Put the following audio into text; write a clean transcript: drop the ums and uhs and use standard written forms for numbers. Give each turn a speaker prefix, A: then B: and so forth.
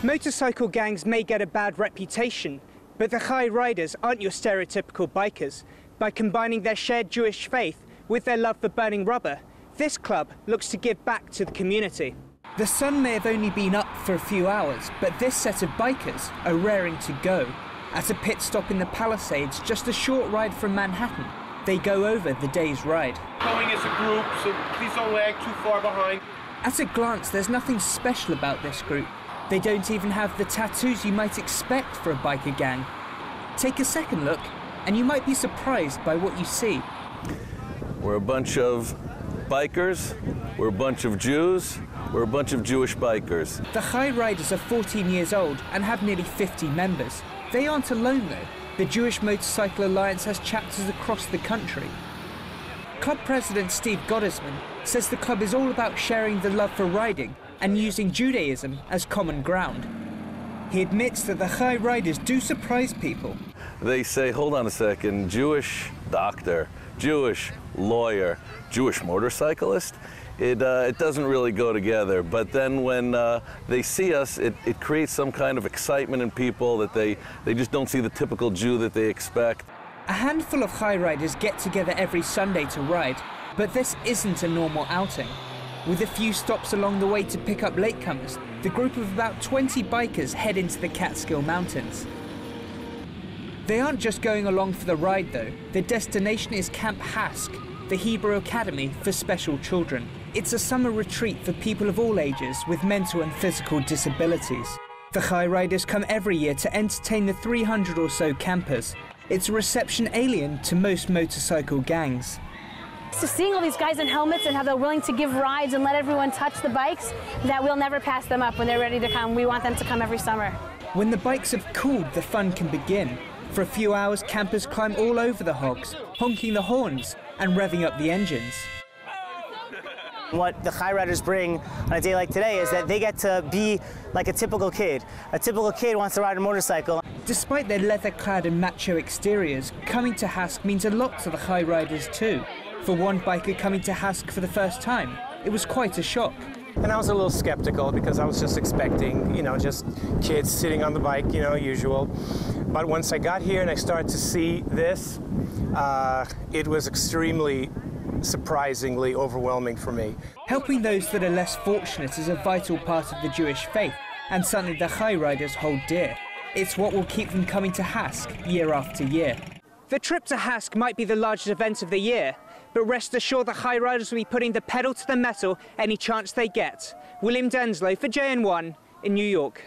A: Motorcycle gangs may get a bad reputation, but the Chai Riders aren't your stereotypical bikers. By combining their shared Jewish faith with their love for burning rubber, this club looks to give back to the community. The sun may have only been up for a few hours, but this set of bikers are raring to go. At a pit stop in the Palisades, just a short ride from Manhattan, they go over the day's ride.
B: Going as a group, so please don't lag too far behind.
A: At a glance, there's nothing special about this group. They don't even have the tattoos you might expect for a biker gang. Take a second look, and you might be surprised by what you see.
C: We're a bunch of bikers, we're a bunch of Jews, we're a bunch of Jewish bikers.
A: The Chai Riders are 14 years old and have nearly 50 members. They aren't alone though. The Jewish Motorcycle Alliance has chapters across the country. Club president Steve Gottesman says the club is all about sharing the love for riding and using Judaism as common ground. He admits that the Chai Riders do surprise people.
C: They say, hold on a second, Jewish doctor, Jewish lawyer, Jewish motorcyclist? It doesn't really go together, but then when they see us, it creates some kind of excitement in people that they just don't see the typical Jew that they expect.
A: A handful of Chai Riders get together every Sunday to ride, but this isn't a normal outing. With a few stops along the way to pick up latecomers, the group of about 20 bikers head into the Catskill Mountains. They aren't just going along for the ride though. Their destination is Camp Hask, the Hebrew Academy for Special Children. It's a summer retreat for people of all ages with mental and physical disabilities. The Chai Riders come every year to entertain the 300 or so campers. It's a reception alien to most motorcycle gangs.
D: So seeing all these guys in helmets and how they're willing to give rides and let everyone touch the bikes, that we'll never pass them up when they're ready to come. We want them to come every summer. When the bikes have cooled, the fun can begin. For a few hours, campers climb all over the hogs, honking the horns and revving up the engines.
E: What the Chai Riders bring on a day like today is that they get to be like a typical kid. A typical kid wants to ride a motorcycle.
A: Despite their leather-clad and macho exteriors, coming to Hask means a lot to the Chai Riders too. For one biker coming to Hask for the first time, it was quite a shock.
F: And I was a little skeptical because I was just expecting, just kids sitting on the bike, usual. But once I got here and I started to see this, it was extremely surprisingly overwhelming for me.
A: Helping those that are less fortunate is a vital part of the Jewish faith and something the Chai Riders hold dear. It's what will keep them coming to Hask year after year. The trip to Hask might be the largest event of the year, but rest assured the Chai Riders will be putting the pedal to the metal any chance they get. William Denslow for JN1 in New York.